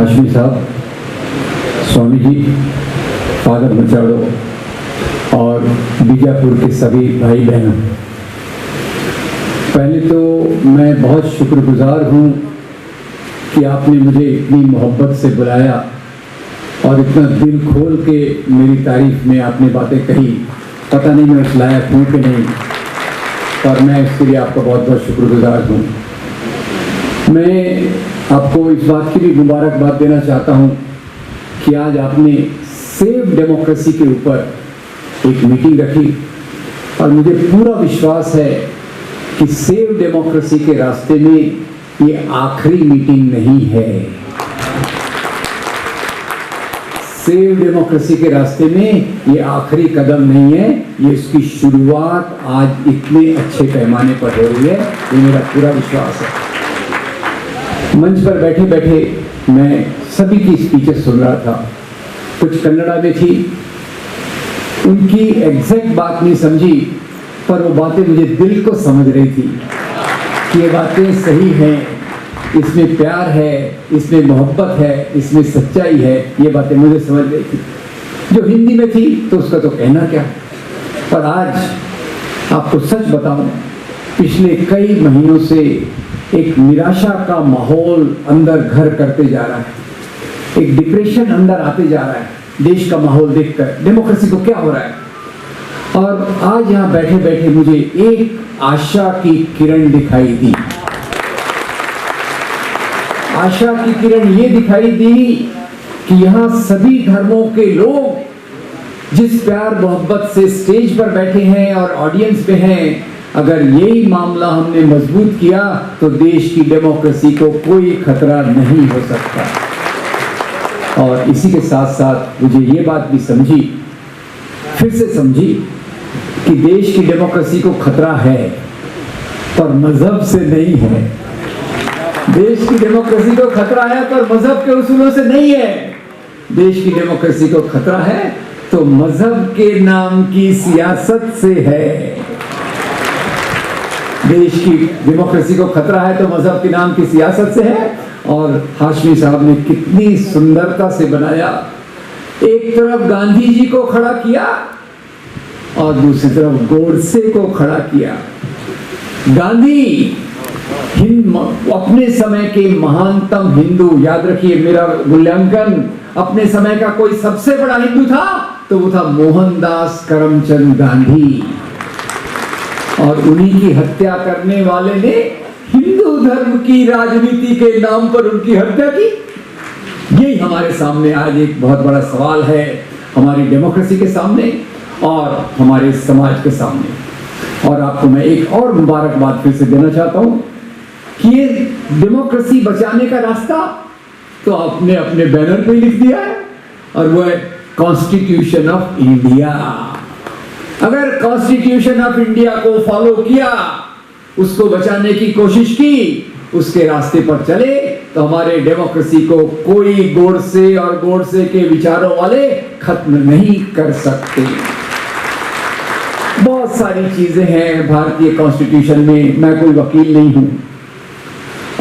हाशमी साहब, स्वामी जी, फादर मचाड़ो और बीजापुर के सभी भाई बहनों, पहले तो मैं बहुत शुक्रगुजार हूँ कि आपने मुझे इतनी मोहब्बत से बुलाया और इतना दिल खोल के मेरी तारीफ में आपने बातें कही। पता नहीं मैं उस लायक हूँ कि नहीं, पर मैं इसके लिए आपका बहुत बहुत शुक्रगुजार हूँ। मैं आपको इस बात की भी मुबारकबाद देना चाहता हूँ कि आज आपने सेव डेमोक्रेसी के ऊपर एक मीटिंग रखी और मुझे पूरा विश्वास है कि सेव डेमोक्रेसी के रास्ते में ये आखिरी मीटिंग नहीं है। सेव डेमोक्रेसी के रास्ते में ये आखिरी कदम नहीं है, ये इसकी शुरुआत आज इतने अच्छे पैमाने पर हो रही है, ये मेरा पूरा विश्वास है। मंच पर बैठे बैठे मैं सभी की स्पीचेस सुन रहा था, कुछ कन्नड़ा में थी, उनकी एग्जैक्ट बात नहीं समझी, पर वो बातें मुझे दिल को समझ रही थी कि ये बातें सही हैं, इसमें प्यार है, इसमें मोहब्बत है, इसमें सच्चाई है, ये बातें मुझे समझ रही थी। जो हिंदी में थी तो उसका तो कहना क्या, पर आज आपको सच बताऊं, पिछले कई महीनों से एक निराशा का माहौल अंदर घर करते जा रहा है, एक डिप्रेशन अंदर आते जा रहा है देश का माहौल देखकर, डेमोक्रेसी को क्या हो रहा है। और आज यहाँ बैठे बैठे मुझे एक आशा की किरण दिखाई दी। आशा की किरण ये दिखाई दी कि यहाँ सभी धर्मों के लोग जिस प्यार मोहब्बत से स्टेज पर बैठे हैं और ऑडियंस पे हैं, अगर यही मामला हमने मजबूत किया तो देश की डेमोक्रेसी को कोई खतरा नहीं हो सकता। और इसी के साथ साथ मुझे ये बात भी समझी, फिर से समझी, कि देश की डेमोक्रेसी को खतरा है पर मजहब से नहीं है। देश की डेमोक्रेसी को खतरा है पर मजहब के उसूलों से नहीं है। देश की डेमोक्रेसी को खतरा है तो मजहब के नाम की सियासत से है। देश की डेमोक्रेसी को खतरा है तो मजहब के नाम की सियासत से है। और हाशमी साहब ने कितनी सुंदरता से बनाया, एक तरफ गांधी जी को खड़ा किया और दूसरी तरफ गोडसे को खड़ा किया। गांधी अपने समय के महानतम हिंदू, याद रखिए मेरा मूल्यांकन, अपने समय का कोई सबसे बड़ा हिंदू था तो वो था मोहनदास करमचंद गांधी, और उन्हीं की हत्या करने वाले ने हिंदू धर्म की राजनीति के नाम पर उनकी हत्या की। यही हमारे सामने आज एक बहुत बड़ा सवाल है, हमारी डेमोक्रेसी के सामने और हमारे समाज के सामने। और आपको मैं एक और मुबारकबाद फिर से देना चाहता हूं कि ये डेमोक्रेसी बचाने का रास्ता तो आपने अपने बैनर पे लिख दिया है, और वो है कॉन्स्टिट्यूशन ऑफ इंडिया। अगर कॉन्स्टिट्यूशन ऑफ इंडिया को फॉलो किया, उसको बचाने की कोशिश की, उसके रास्ते पर चले, तो हमारे डेमोक्रेसी को कोई गोडसे और गोडसे के विचारों वाले खत्म नहीं कर सकते। बहुत सारी चीजें हैं भारतीय कॉन्स्टिट्यूशन में, मैं कोई वकील नहीं हूं,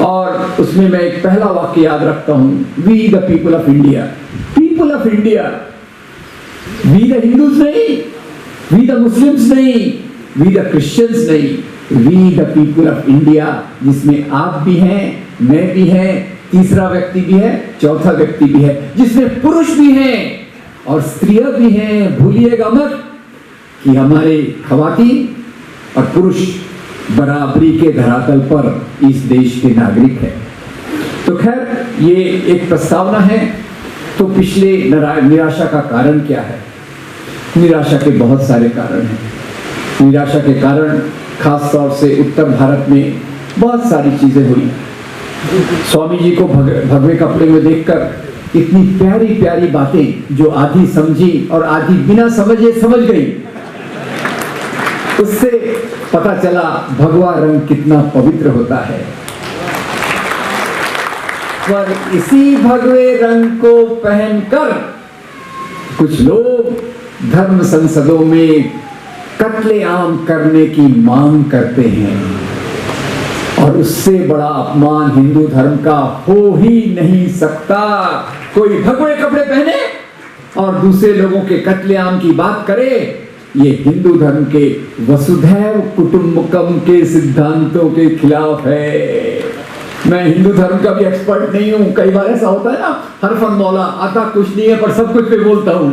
और उसमें मैं एक पहला वाक्य याद रखता हूं, we the people of India. People of India, we the Hindus नहीं, वी द मुस्लिम्स नहीं, वी द क्रिश्चियंस नहीं, we the people of India, जिसमें आप भी हैं, मैं भी हैं, तीसरा व्यक्ति भी है, चौथा व्यक्ति भी है, जिसमें पुरुष भी हैं और स्त्रियां भी हैं। भूलिएगा मत कि हमारे खवातीन और पुरुष बराबरी के धरातल पर इस देश के नागरिक हैं। तो खैर ये एक प्रस्तावना है। तो पिछले निराशा का कारण क्या है? निराशा के बहुत सारे कारण हैं। निराशा के कारण खास तौर से उत्तर भारत में बहुत सारी चीजें हुई। स्वामी जी को भगवे कपड़े में देखकर इतनी प्यारी प्यारी बातें जो आधी समझी और आधी बिना समझे समझ गई, उससे पता चला भगवा रंग कितना पवित्र होता है। पर इसी भगवे रंग को पहनकर कुछ लोग धर्म संसदों में कत्लेआम करने की मांग करते हैं। और उससे बड़ा अपमान हिंदू धर्म का हो ही नहीं सकता। कोई भगवे कपड़े पहने और दूसरे लोगों के कत्लेआम की बात करे, ये हिंदू धर्म के वसुधैव कुटुंबकम के सिद्धांतों के खिलाफ है। मैं हिंदू धर्म का भी एक्सपर्ट नहीं हूं। कई बार ऐसा होता है ना, हर फन मौला आता कुछ नहीं है पर सब कुछ पे बोलता हूं।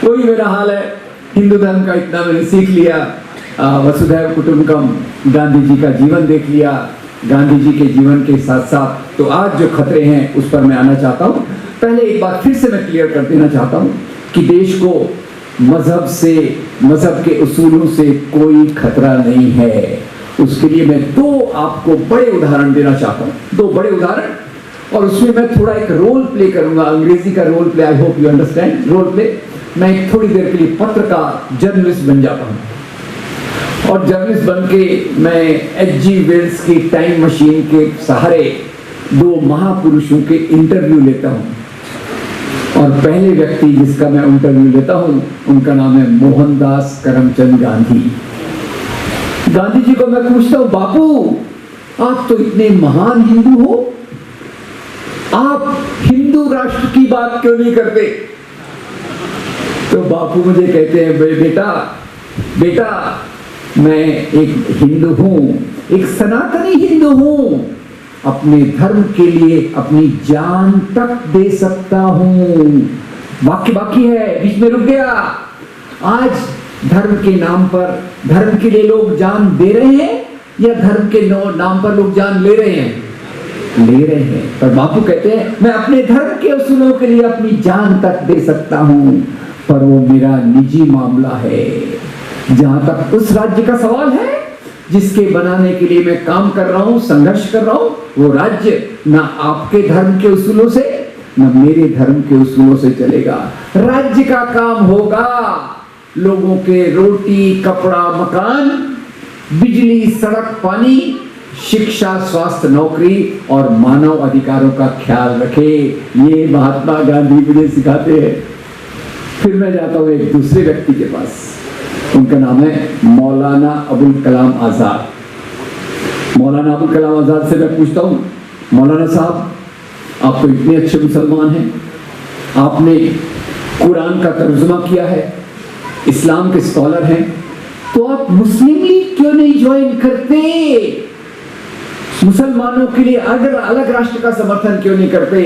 वही मेरा हाल है। हिंदू धर्म का इतना मैंने सीख लिया, वसुधैव कुटुंबकम, गांधी जी का जीवन देख लिया, गांधी जी के जीवन के साथ साथ तो आज जो खतरे हैं उस पर मैं आना चाहता हूं। पहले एक बात फिर से मैं क्लियर कर देना चाहता हूं कि देश को मजहब से, मजहब के उसूलों से कोई खतरा नहीं है। उसके लिए मैं दो आपको बड़े उदाहरण देना चाहता हूं, दो बड़े उदाहरण, और उसमें मैं थोड़ा एक रोल प्ले करूंगा, अंग्रेजी का role play. I hope you understand role play. मैं एक थोड़ी देर के लिए पत्रकार, जर्नलिस्ट बन जाता हूं और जर्नलिस्ट बन के मैं H.G. वेल्स की टाइम मशीन के सहारे दो महापुरुषों के इंटरव्यू लेता हूं। और पहले व्यक्ति जिसका मैं इंटरव्यू लेता हूं उनका नाम है मोहनदास करमचंद गांधी। गांधी जी को मैं पूछता हूं, बापू आप तो इतने महान हिंदू हो, आप हिंदू राष्ट्र की बात क्यों नहीं करते? तो बापू मुझे कहते हैं, बेटा मैं एक हिंदू हूं, एक सनातनी हिंदू हूं, अपने धर्म के लिए अपनी जान तक दे सकता हूं। वाक्य बाकी है, बीच में रुक गया। आज धर्म के नाम पर, धर्म के लिए लोग जान दे रहे हैं या धर्म के नाम पर लोग जान ले रहे हैं? ले रहे हैं। पर बापू कहते हैं मैं अपने धर्म के उसूलों के लिए अपनी जान तक दे सकता हूं, पर वो मेरा निजी मामला है। जहां तक उस राज्य का सवाल है जिसके बनाने के लिए मैं काम कर रहा हूं, संघर्ष कर रहा हूं, वो राज्य ना आपके धर्म के उसूलों से ना मेरे धर्म के उसूलों से चलेगा। राज्य का काम होगा लोगों के रोटी, कपड़ा, मकान, बिजली, सड़क, पानी, शिक्षा, स्वास्थ्य, नौकरी और मानव अधिकारों का ख्याल रखे। ये महात्मा गांधी मुझे सिखाते हैं। फिर मैं जाता हूं एक दूसरे व्यक्ति के पास, उनका नाम है मौलाना अबुल कलाम आजाद। मौलाना अबुल कलाम आजाद से मैं पूछता हूं, मौलाना साहब आप तो इतने अच्छे मुसलमान हैं, आपने कुरान का तर्जुमा किया है, इस्लाम के स्कॉलर हैं, तो आप मुस्लिम लीग क्यों नहीं ज्वाइन करते? मुसलमानों के लिए अगर अलग राष्ट्र का समर्थन क्यों नहीं करते?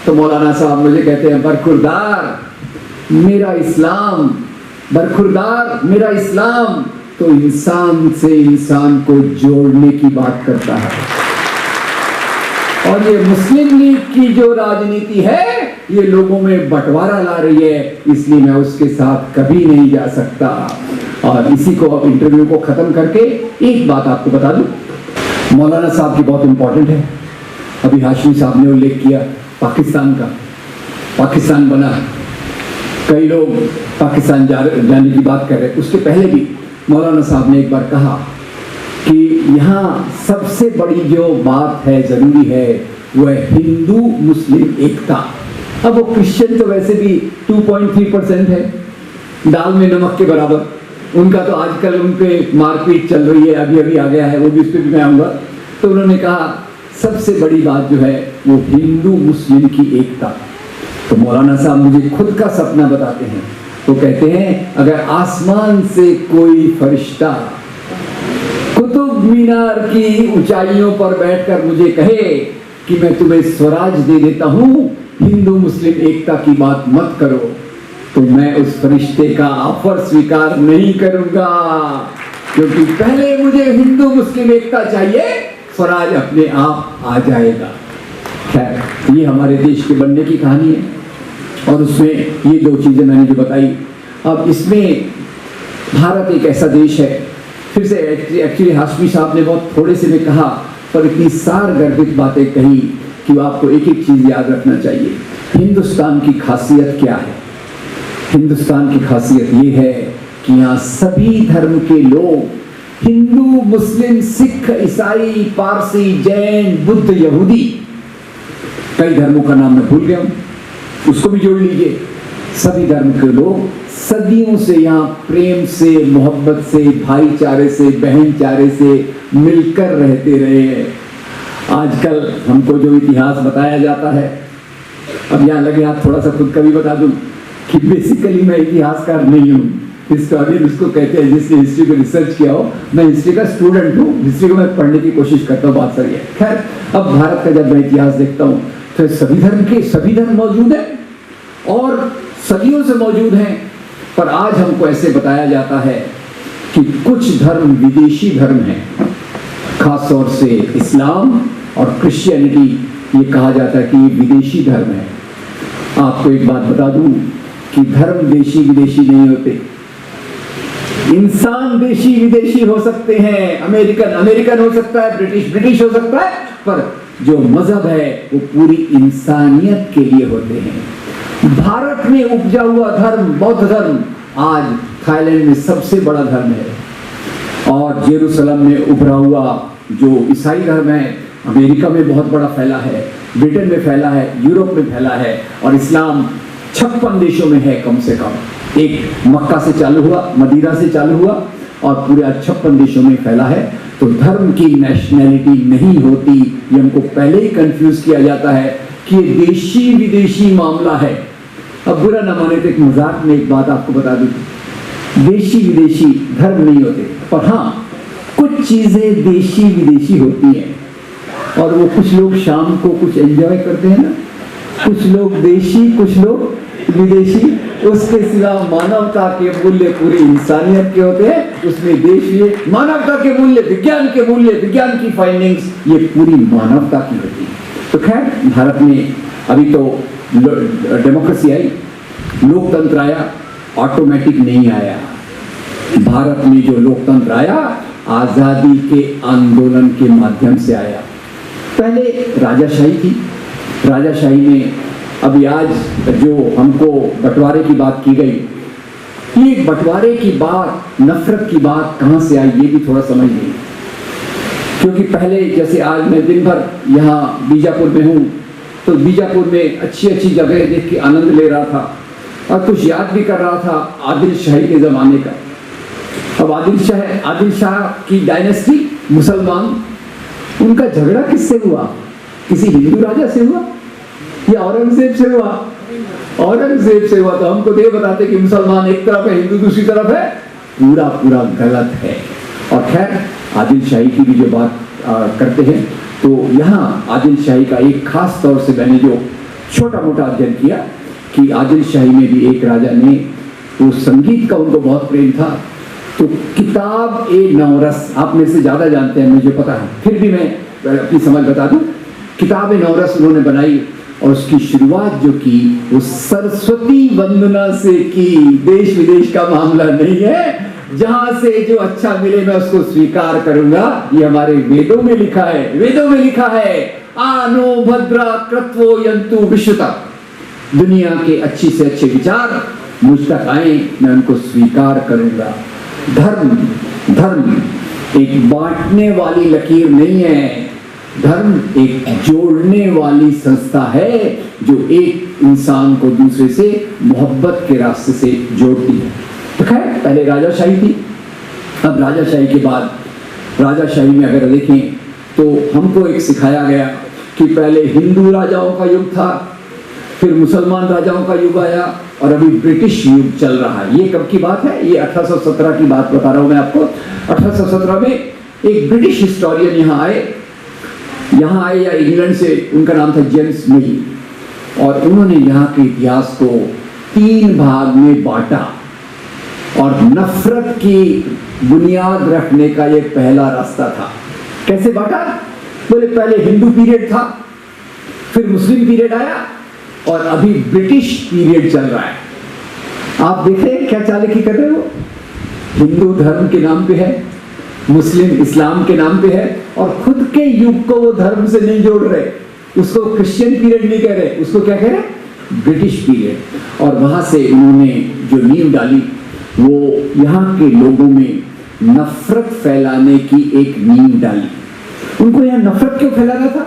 तो मौलाना साहब मुझे कहते हैं, बरखुरदार मेरा इस्लाम, बरखुरदार मेरा इस्लाम तो इंसान से इंसान को जोड़ने की बात करता है, और ये मुस्लिम लीग की जो राजनीति है ये लोगों में बंटवारा ला रही है, इसलिए मैं उसके साथ कभी नहीं जा सकता। और इसी को अब इंटरव्यू को खत्म करके एक बात आपको बता दूं, मौलाना साहब की बहुत इंपॉर्टेंट है। अभी हाशमी साहब ने उल्लेख किया पाकिस्तान का, पाकिस्तान बना, कई लोग पाकिस्तान जाने की बात कर रहे हैं। उसके पहले भी मौलाना साहब ने एक बार कहा कि यहाँ सबसे बड़ी जो बात है, जरूरी है, वो है हिंदू मुस्लिम एकता। अब वो क्रिश्चियन तो वैसे भी 2.3% है, दाल में नमक के बराबर। उनका तो आजकल उन पे मारपीट चल रही है, अभी अभी आ गया है, वो भी उस पर भी मैं आऊँगा। तो उन्होंने कहा सबसे बड़ी बात जो है वो हिंदू मुस्लिम की एकता। तो मौलाना साहब मुझे खुद का सपना बताते हैं, तो कहते हैं अगर आसमान से कोई फरिश्ता कुतुब मीनार की ऊंचाइयों पर बैठकर मुझे कहे कि मैं तुम्हें स्वराज दे देता हूं, हिंदू मुस्लिम एकता की बात मत करो, तो मैं उस फरिश्ते का ऑफर स्वीकार नहीं करूंगा, क्योंकि पहले मुझे हिंदू मुस्लिम एकता चाहिए, स्वराज अपने आप आ जाएगा। खैर, ये हमारे देश के बनने की कहानी है, और उसमें ये दो चीजें मैंने जो बताई। अब इसमें भारत एक ऐसा देश है, फिर से एक्चुअली हाशमी साहब ने बहुत थोड़े से में कहा, पर इतनी सारगर्भित बातें कही कि आपको एक एक चीज याद रखना चाहिए। हिंदुस्तान की खासियत क्या है? हिंदुस्तान की खासियत ये है कि यहाँ सभी धर्म के लोग, हिंदू, मुस्लिम, सिख, ईसाई, पारसी, जैन, बुद्ध, यहूदी, कई धर्मों का नाम मैं भूल गया हूं, उसको भी जोड़ लीजिए। सभी धर्म के लोग सदियों से यहाँ प्रेम से, मोहब्बत से, भाईचारे से, बहनचारे से मिलकर रहते रहे हैं। आजकल हमको जो इतिहास बताया जाता है, अब यहाँ लगे आप थोड़ा सा खुद का भी बता दूं कि बेसिकली मैं इतिहासकार नहीं हूँ, हिस्टोरियन उसको कहते हैं जिसने हिस्ट्री को रिसर्च किया हो। मैं हिस्ट्री का स्टूडेंट हूँ, हिस्ट्री को मैं पढ़ने की कोशिश करता हूँ, बात सही है। खैर, अब भारत का जब मैं इतिहास देखता हूँ तो सभी धर्म मौजूद हैं और सदियों से मौजूद हैं, पर आज हमको ऐसे बताया जाता है कि कुछ धर्म विदेशी धर्म हैं, खास तौर से इस्लाम और क्रिश्चियनिटी, ये कहा जाता है कि ये विदेशी धर्म है। आपको एक बात बता दूं कि धर्म देशी विदेशी नहीं होते, इंसान देशी विदेशी हो सकते हैं। अमेरिकन हो सकता है, ब्रिटिश हो सकता है, पर जो मजहब है वो पूरी इंसानियत के लिए होते हैं। भारत में उपजा हुआ धर्म, बौद्ध धर्म, आज थाईलैंड में सबसे बड़ा धर्म है और जेरूसलम में उभरा हुआ जो ईसाई धर्म है अमेरिका में बहुत बड़ा फैला है, ब्रिटेन में फैला है, यूरोप में फैला है और इस्लाम 56 देशों में है कम से कम। एक मक्का से चालू हुआ, मदीना से चालू हुआ और पूरे 56 देशों में फैला है। तो धर्म की नेशनैलिटी नहीं होती, ये हमको पहले ही कंफ्यूज किया जाता है कि ये देशी विदेशी मामला है। अब बुरा न माने तो एक मजाक में एक बात आपको बता दूं, देशी विदेशी धर्म नहीं होते, पर हाँ कुछ चीजें देशी विदेशी होती हैं और वो कुछ लोग शाम को कुछ एंजॉय करते हैं ना, कुछ लोग देशी कुछ लोग विदेशी, उसके सिवा मानवता के मूल्य पूरी इंसानियत के होते हैं। उसमें देश मानवता के मूल्य, विज्ञान की फाइंडिंग्स ये पूरी मानवता की होती है। तो खैर, भारत में अभी तो डेमोक्रेसी आई, लोकतंत्र आया, ऑटोमेटिक नहीं आया। भारत में जो लोकतंत्र आया आजादी के आंदोलन के माध्यम से आया। पहले राजाशाही थी, राजाशाही में अभी आज जो हमको बंटवारे की बात की गई, ये बंटवारे की बात, नफरत की बात कहाँ से आई ये भी थोड़ा समझ नहीं। क्योंकि पहले जैसे आज मैं दिन भर यहाँ बीजापुर में हूँ तो बीजापुर में अच्छी अच्छी जगह देख के आनंद ले रहा था और कुछ याद भी कर रहा था आदिल शाही के ज़माने का। अब आदिल शाह की डायनेस्टी, मुसलमान, उनका झगड़ा किससे हुआ? किसी हिंदू राजा से हुआ या औरंगजेब से हुआ? औरंगजेब से हुआ। तो हमको तो ये बताते कि मुसलमान एक तरफ है, हिंदू दूसरी तरफ है, पूरा गलत है। और खैर, आदिल शाही की भी जो बात करते हैं तो यहाँ आदिल शाही का एक खास तौर से मैंने जो छोटा मोटा अध्ययन किया कि आदिल शाही में भी एक राजा ने, वो संगीत का उनको बहुत प्रेम था, तो किताब ए नौरस, आप में से ज़्यादा जानते हैं मुझे पता है, फिर भी मैं अपनी समझ बता दूं। किताब ए नौरस उन्होंने बनाई और उसकी शुरुआत जो की वो सरस्वती वंदना से की। देश विदेश का मामला नहीं है, जहां से जो अच्छा मिले मैं उसको स्वीकार करूंगा, ये हमारे वेदों में लिखा है। वेदों में लिखा है, आनो भद्रा कृत्वो यंतु विश्वता, दुनिया के अच्छी से अच्छे विचार मुझ तक आए, मैं उनको स्वीकार करूंगा। धर्म एक बांटने वाली लकीर नहीं है, धर्म एक जोड़ने वाली संस्था है जो एक इंसान को दूसरे से मोहब्बत के रास्ते से जोड़ती है। तो खैर, पहले राजाशाही थी, अब राजाशाही के बाद, राजाशाही में अगर देखें तो हमको एक सिखाया गया कि पहले हिंदू राजाओं का युग था, फिर मुसलमान राजाओं का युग आया और अभी ब्रिटिश युग चल रहा है। ये कब की बात है? ये 1817 की बात बता रहा हूं मैं आपको। 1817 में एक ब्रिटिश हिस्टोरियन यहाँ आए या इंग्लैंड से, उनका नाम था जेम्स मिल, और उन्होंने यहाँ के इतिहास को 3 भाग में बांटा और नफरत की बुनियाद रखने का ये पहला रास्ता था। कैसे बांटा? बोले पहले हिंदू पीरियड था, फिर मुस्लिम पीरियड आया और अभी ब्रिटिश पीरियड चल रहा है। आप देख रहे हैं क्या चालाकी कर रहे हो? हिंदू धर्म के नाम पे है, मुस्लिम इस्लाम के नाम पे है और खुद के युग को वो धर्म से नहीं जोड़ रहे, उसको क्रिश्चियन पीरियड नहीं कह रहे, उसको क्या कह रहे? British period. और वहां से उन्होंने जो नींव डाली वो यहाँ के लोगों में नफरत फैलाने की एक नींव डाली। उनको यहाँ नफरत क्यों फैलाना था?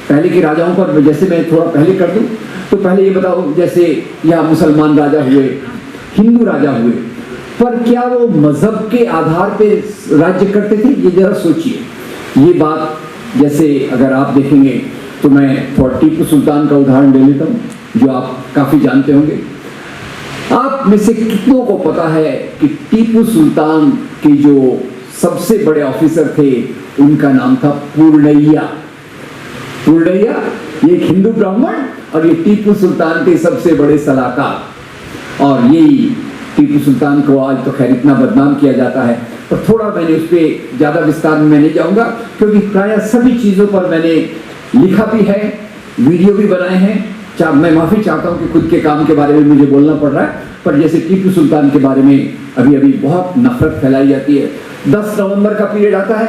पहले के राजाओं पर, जैसे मैं थोड़ा पहले कर दूं तो पहले ये बताओ, जैसे यहाँ मुसलमान राजा हुए हिंदू राजा हुए, पर क्या वो मजहब के आधार पे राज्य करते थे? ये जरा सोचिए। ये बात जैसे अगर आप देखेंगे तो मैं थोड़ा टीपू सुल्तान का उदाहरण ले लेता हूँ, जो आप काफी जानते होंगे। आप में से कितनों को पता है कि टीपू सुल्तान के जो सबसे बड़े ऑफिसर थे उनका नाम था पूर्णैया। पूर्णैया ये हिंदू ब्राह्मण और ये टीपू सुल्तान के सबसे बड़े सलाहकार। और यही टीपू सुल्तान को आज तो खैर इतना बदनाम किया जाता है, पर थोड़ा मैंने उस पर ज्यादा विस्तार में नहीं जाऊंगा, क्योंकि प्राय सभी चीजों पर मैंने लिखा भी है, वीडियो भी बनाए हैं। मैं माफी चाहता हूं कि खुद के काम के बारे में मुझे बोलना पड़ रहा है, पर जैसे टीपू सुल्तान के बारे में अभी बहुत नफरत फैलाई जाती है। 10 नवंबर का पीरियड आता है,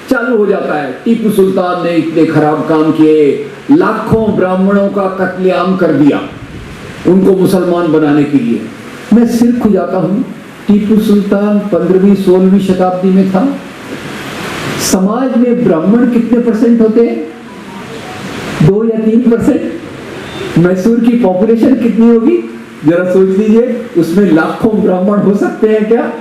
चालू हो जाता है, टीपू सुल्तान ने इतने खराब काम किए, लाखों ब्राह्मणों का कत्लेआम कर दिया उनको मुसलमान बनाने के लिए। मैं सिर खुजाता हूं, टीपू सुल्तान 15वीं-16वीं शताब्दी में था। समाज में ब्राह्मण कितने परसेंट होते हैं? 2 या 3%। मैसूर की पॉपुलेशन कितनी होगी जरा सोच लीजिए, उसमें लाखों ब्राह्मण हो सकते हैं क्या?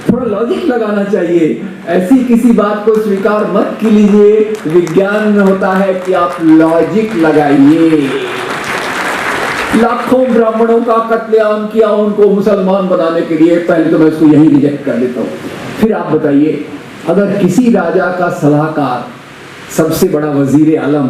थोड़ा लॉजिक लगाना चाहिए। ऐसी किसी बात को स्वीकार मत कीजिए। विज्ञान में होता है कि आप लॉजिक लगाइए। लाखों ब्राह्मणों का कत्लेआम किया उनको मुसलमान बनाने के लिए। पहले तो मैं इसको यही रिजेक्ट कर देता हूँ। फिर आप बताइए, अगर किसी राजा का सलाहकार, सबसे बड़ा वजीर आलम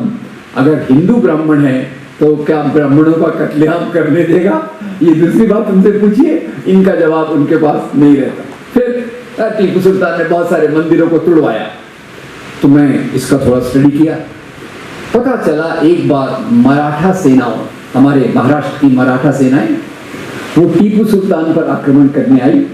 अगर हिंदू ब्राह्मण है तो क्या ब्राह्मणों का कत्लेआम करने देगा? ये दूसरी बात उनसे पूछिए, इनका जवाब उनके पास नहीं रहता। फिर टीपू सुल्तान ने बहुत सारे मंदिरों को तुड़वाया, तो मैं इसका थोड़ा स्टडी किया। पता चला एक बार मराठा सेनाओं, हमारे महाराष्ट्र की मराठा सेनाएं, वो टीपू सुल्तान पर आक्रमण करने आई।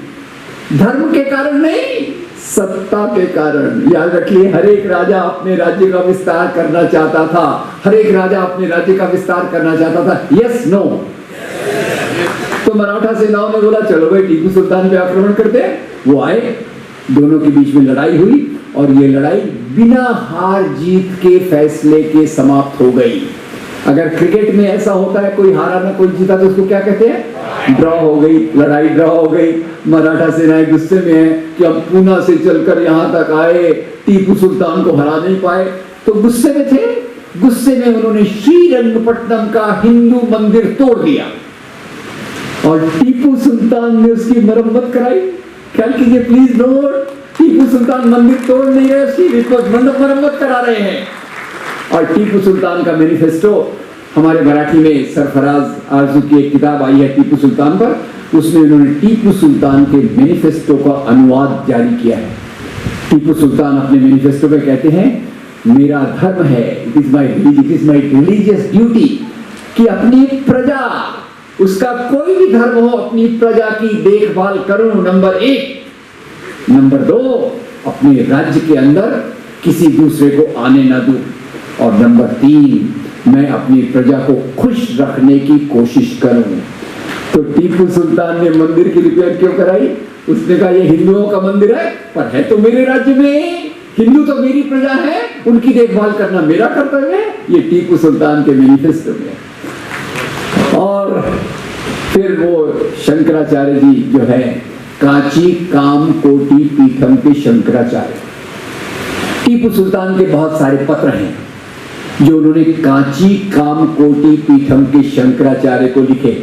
धर्म के कारण नहीं, सत्ता के कारण। याद रखिए, हर एक राजा अपने राज्य का विस्तार करना चाहता था। हर एक राजा अपने राज्य का विस्तार करना चाहता था। Yes no? तो मराठा सेनाओं ने बोला चलो भाई टीपू सुल्तान पे आक्रमण करते हैं। वो आए, दोनों के बीच में लड़ाई हुई और ये लड़ाई बिना हार जीत के फैसले के समाप्त हो गई। अगर क्रिकेट में ऐसा होता है, कोई हारा ना कोई जीता, तो उसको क्या कहते हैं? ड्रॉ हो गई, लड़ाई ड्रॉ हो गई। मराठा सेनाएं गुस्से में है कि हम पूना से चलकर यहाँ तक आए, टीपू सुल्तान को हरा नहीं पाए, तो गुस्से में थे। गुस्से में उन्होंने श्रीरंगपट्टनम का हिंदू मंदिर तोड़ दिया और टीपू सुल्तान ने उसकी मरम्मत कराई। ख्याल कीजिए प्लीज नोट, टीपू सुल्तान मंदिर तोड़ नहीं रहे, उसकी मरम्मत करा रहे हैं। और टीपू सुल्तान का मैनिफेस्टो, हमारे मराठी में सरफराज आरजू की एक किताब आई है टीपू सुल्तान पर, उसमें उन्होंने टीपू सुल्तान के मैनिफेस्टो का अनुवाद जारी किया है। टीपू सुल्तान अपने मैनिफेस्टो में कहते हैं, मेरा धर्म है, it is my religious duty, कि अपनी प्रजा, उसका कोई भी धर्म हो, अपनी प्रजा की देखभाल करूं, नंबर 1। नंबर 2, अपने राज्य के अंदर किसी दूसरे को आने ना दूं, और नंबर 3, मैं अपनी प्रजा को खुश रखने की कोशिश करूं। तो टीपू सुल्तान ने मंदिर की रिपेयर क्यों कराई? उसने कहा ये हिंदुओं का मंदिर है, पर है तो मेरे राज्य में, हिंदू तो मेरी प्रजा है, उनकी देखभाल करना मेरा कर्तव्य है। ये टीपू सुल्तान के मैनिफेस्टो में। और फिर वो शंकराचार्य जी जो है, कांची कामकोटि पीठम के शंकराचार्य, टीपू सुल्तान के बहुत सारे पत्र हैं जो उन्होंने कांची कामकोटि पीठम के शंकराचार्य को लिखे।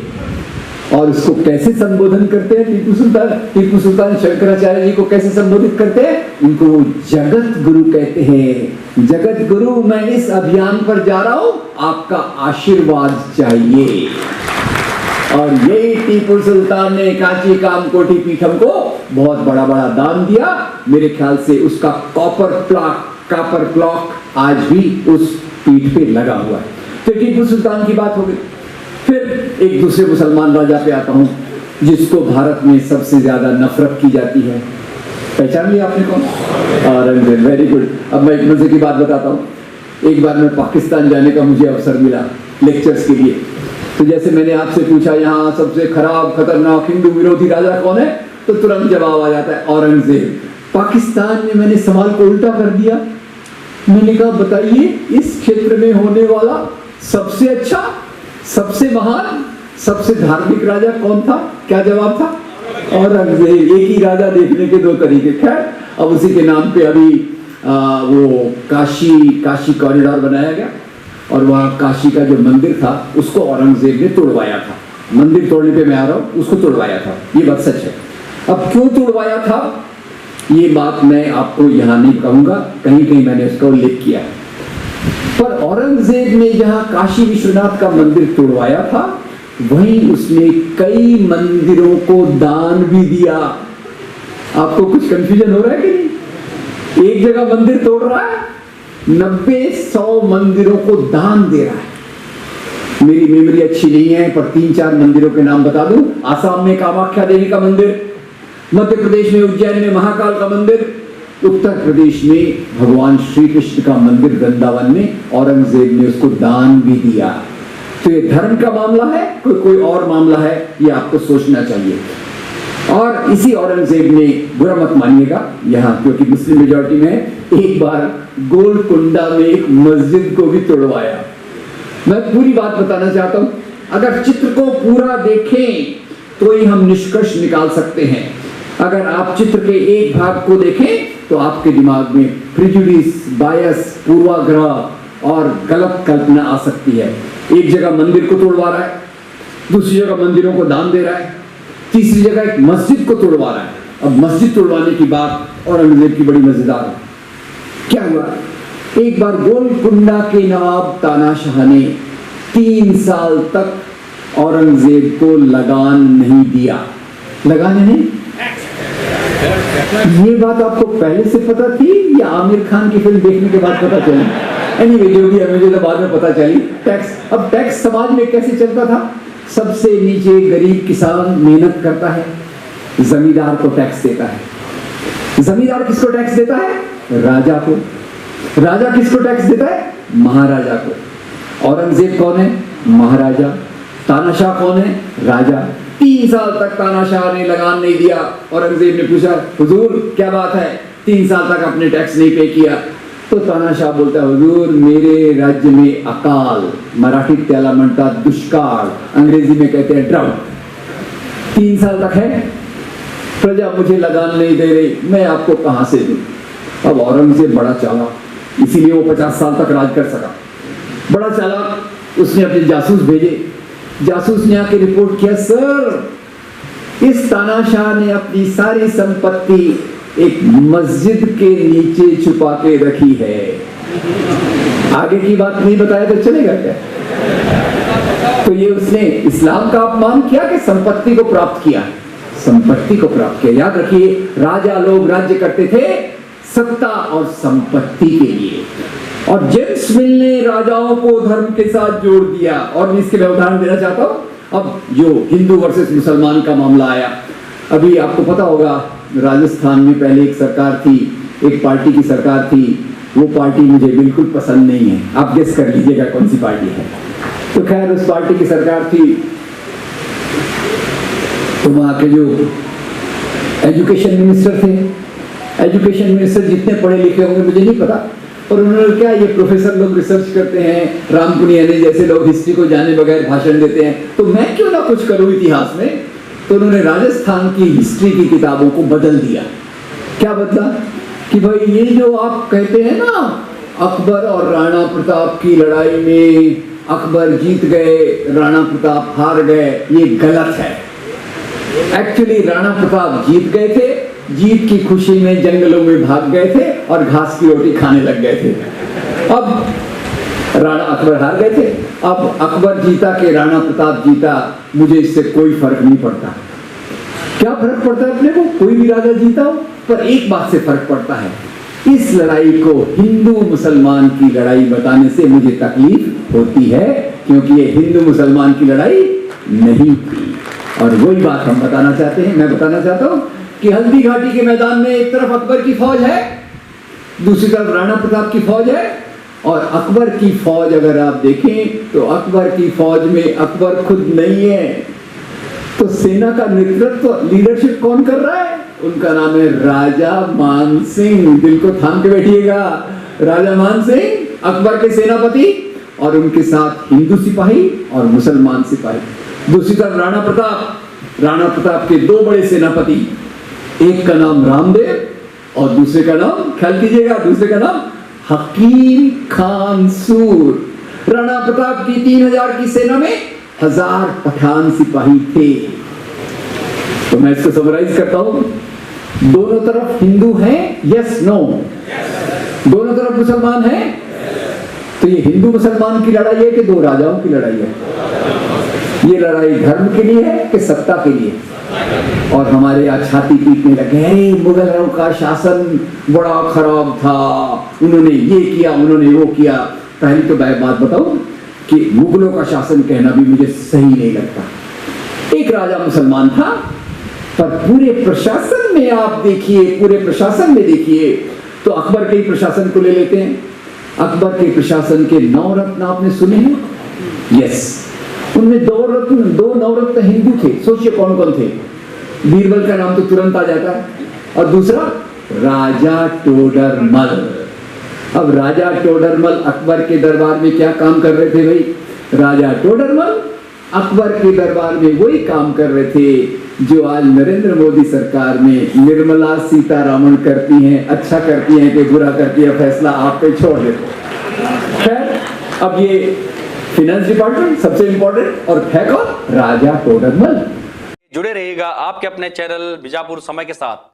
और उसको कैसे संबोधन करते हैं टीपू सुल्तान शंकराचार्य जी को कैसे संबोधित करते हैं? उनको जगत गुरु कहते हैं। जगत गुरु, मैं इस अभियान पर जा रहा हूं, आपका आशीर्वाद चाहिए। और यही टीपू सुल्तान ने कांची कामकोटि पीठम को बहुत बड़ा बड़ा दान दिया। मेरे ख्याल से उसका कॉपर क्लॉक आज भी उस पीठ पे लगा हुआ है। तो टीपू सुल्तान की बात हो गई। फिर एक दूसरे मुसलमान राजा पे आता हूं, जिसको भारत में सबसे ज्यादा नफरत की जाती है। पहचान लिया आपने कौन? औरंगजेब। Very good. अब मैं एक मजे की बात बताता हूं। एक बार मैं पाकिस्तान जाने का मुझे अवसर मिला लेक्चर्स के लिए। तो जैसे मैंने आपसे पूछा यहाँ सबसे खराब खतरनाक हिंदू विरोधी राजा कौन है, तो तुरंत जवाब आ जाता है औरंगजेब। पाकिस्तान में मैंने सवाल को उल्टा कर दिया। मैंने कहा बताइए, इस क्षेत्र में होने वाला सबसे अच्छा, सबसे महान, सबसे धार्मिक राजा कौन था? क्या जवाब था? औरंगजेब। एक ही राजा देखने के दो तरीके। खैर, अब उसी के नाम पे अभी वो काशी कॉरिडोर बनाया गया और वहाँ काशी का जो मंदिर था उसको औरंगजेब ने तोड़वाया था। मंदिर तोड़ने पे मैं आ रहा हूँ, उसको तोड़वाया था, ये बात सच है। अब क्यों तोड़वाया था ये बात मैं आपको यहाँ नहीं कहूँगा, कहीं कहीं मैंने उसका उल्लेख किया। पर औरंगजेब ने जहाँ काशी विश्वनाथ का मंदिर तोड़वाया था वहीं उसने कई मंदिरों को दान भी दिया। आपको कुछ कंफ्यूजन हो रहा है कि नहीं? एक जगह मंदिर तोड़ रहा है, 90-100 मंदिरों को दान दे रहा है। मेरी मेमोरी अच्छी नहीं है पर 3-4 मंदिरों के नाम बता दूं। आसाम में कामाख्या देवी का मंदिर, मध्य प्रदेश में उज्जैन में महाकाल का मंदिर, उत्तर प्रदेश में भगवान श्री कृष्ण का मंदिर वृंदावन में औरंगजेब ने उसको दान भी दिया। तो ये धर्म का मामला है कोई और मामला है, ये आपको सोचना चाहिए। और इसी औरंगजेब ने, बुरा मत मानिएगा यहाँ क्योंकि मुस्लिम मेजॉरिटी में, एक बार गोलकुंडा में एक मस्जिद को भी तोड़वाया। मैं पूरी बात बताना चाहता हूँ, अगर चित्र को पूरा देखें तो ही हम निष्कर्ष निकाल सकते हैं। अगर आप चित्र के एक भाग को देखें तो आपके दिमाग में प्रिजुडिस, बायस, पूर्वाग्रह और गलत कल्पना आ सकती है। एक जगह मंदिर को तोड़वा रहा है, दूसरी जगह मंदिरों को दान दे रहा है, तीसरी जगह एक मस्जिद को तोड़वा रहा है। अब मस्जिद तोड़वाने की बात औरंगजेब की बड़ी मजेदार है। क्या हुआ? एक बार गोलकुंडा के नवाब तानाशाह ने 3 साल तक औरंगजेब को लगान नहीं दिया। लगाने नहीं? ये बात आपको पहले से पता थी या आमिर खान की फिल्म देखने के बाद पता चली? एनीवे, जो भी है, मुझे तो बाद में पता चली। टैक्स, अब टैक्स समाज में कैसे चलता था? सबसे नीचे गरीब किसान मेहनत करता है, जमींदार को टैक्स देता है। जमींदार किसको टैक्स देता है? राजा को। राजा किसको टैक्स देता है? महाराजा को। औरंगजेब कौन है? महाराजा। तानाशाह कौन है? राजा। 3 साल तक तानाशाह ने लगान नहीं दिया। औरंगजेब ने पूछा, हुजूर क्या बात है, 3 साल तक आपने टैक्स नहीं पे किया? तो तानाशाह बोलता है, हुजूर मेरे राज्य में अकाल, मराठीत त्याला म्हणतात दुष्काळ, अंग्रेजी में कहते हैं ड्राउट, 3 साल तक है, प्रजा मुझे लगान नहीं दे रही, मैं आपको कहां से दूं? अब औरंगजेब बड़ा चालाक, इसीलिए वो 50 साल तक राज कर सका। बड़ा चालाक, उसने अपने जासूस भेजे। जासूस ने आके रिपोर्ट किया, सर इस तानाशाह ने अपनी सारी संपत्ति एक मस्जिद के नीचे छुपा के रखी है। आगे की बात नहीं बताया तो चलेगा क्या? तो ये उसने इस्लाम का अपमान किया कि संपत्ति को प्राप्त किया? संपत्ति को प्राप्त किया। याद रखिए, राजा लोग राज्य करते थे सत्ता और संपत्ति के लिए, और जेम्स मिल ने राजाओं को धर्म के साथ जोड़ दिया। और मैं इसके लिए उदाहरण देना चाहता हूं। अब जो हिंदू वर्सेस मुसलमान का मामला आया, अभी आपको पता होगा राजस्थान में पहले एक सरकार थी, एक पार्टी की सरकार थी। वो पार्टी मुझे बिल्कुल पसंद नहीं है, आप गेस कर लीजिएगा कौन सी पार्टी है। तो खैर उस पार्टी की सरकार थी, तो वहां के जो एजुकेशन मिनिस्टर थे, एजुकेशन मिनिस्टर जितने पढ़े लिखे होंगे मुझे नहीं पता, और उन्होंने क्या, ये प्रोफेसर लोग रिसर्च करते हैं, राम पुनियानी जैसे लोग हिस्ट्री को जाने बगैर भाषण देते हैं, तो मैं क्यों ना कुछ करूं इतिहास में। तो उन्होंने राजस्थान की हिस्ट्री की किताबों को बदल दिया। क्या बदला? कि भाई ये जो आप कहते हैं ना, अकबर और राणा प्रताप की लड़ाई में अकबर जीत गए, राणा प्रताप हार गए, ये गलत है। एक्चुअली राणा प्रताप जीत गए थे, जीत की खुशी में जंगलों में भाग गए थे और घास की रोटी खाने लग गए थे। अब राणा अकबर हार गए थे, अब अकबर जीता कि राणा प्रताप जीता, मुझे इससे कोई फर्क नहीं पड़ता। क्या फर्क पड़ता है अपने को? कोई भी राजा जीता हो, पर एक बात से फर्क पड़ता है, इस लड़ाई को हिंदू मुसलमान की लड़ाई बताने से मुझे तकलीफ होती है, क्योंकि ये हिंदू मुसलमान की लड़ाई नहीं थी। और वही बात हम बताना चाहते हैं, मैं बताना चाहता हूं कि हल्दी घाटी के मैदान में एक तरफ अकबर की फौज है, दूसरी तरफ राणा प्रताप की फौज है। और अकबर की फौज अगर आप देखें तो अकबर की फौज में अकबर खुद नहीं है, तो सेना का नेतृत्व, लीडरशिप कौन कर रहा है? उनका नाम है राजा मान सिंह। दिल को थाम के बैठिएगा, राजा मान सिंह अकबर के सेनापति, और उनके साथ हिंदू सिपाही और मुसलमान सिपाही। दूसरी तरफ राणा प्रताप के दो बड़े सेनापति, एक का नाम रामदेव और दूसरे का नाम, ख्याल कीजिएगा, दूसरे का नाम हकीम खान सूर। राणा प्रताप की 3000 की सेना में 1000 पठान सिपाही थे। तो मैं इसको समराइज करता हूं, दोनों तरफ हिंदू हैं, यस नो, दोनों तरफ मुसलमान हैं। तो ये हिंदू मुसलमान की लड़ाई है कि दो राजाओं की लड़ाई है? ये लड़ाई धर्म के लिए है कि सत्ता के लिए? और हमारे यहाँ छाती पीटने लगे, अरे मुगलों का शासन बड़ा खराब था, उन्होंने ये किया, उन्होंने वो किया। पहली तो मैं बात बताऊं कि मुगलों का शासन कहना भी मुझे सही नहीं लगता। एक राजा मुसलमान था, पर पूरे प्रशासन में आप देखिए, पूरे प्रशासन में देखिए तो अकबर के ही प्रशासन को ले लेते हैं। अकबर के प्रशासन के 9 रत्न आपने सुने हैं? यस, उनमें 2 नवरत्न हिंदू थे। सोचिए कौन कौन थे? बीरबल का नाम तो तुरंत आ जाता है, और दूसरा राजा टोडरमल। अब राजा टोडरमल अकबर के दरबार में क्या काम कर रहे थे भाई? राजा टोडरमल अकबर के दरबार में वही काम कर रहे थे जो आज नरेंद्र मोदी सरकार में निर्मला सीतारामन करती हैं। अच्छा करती हैं कि बुरा करती है, फैसला आप पे छोड़ देते। खैर, अब ये फिनेंस डिपार्टमेंट सबसे इंपॉर्टेंट, और है कौन? राजा टोडरमल। जुड़े रहिएगा आपके अपने चैनल बीजापुर समय के साथ।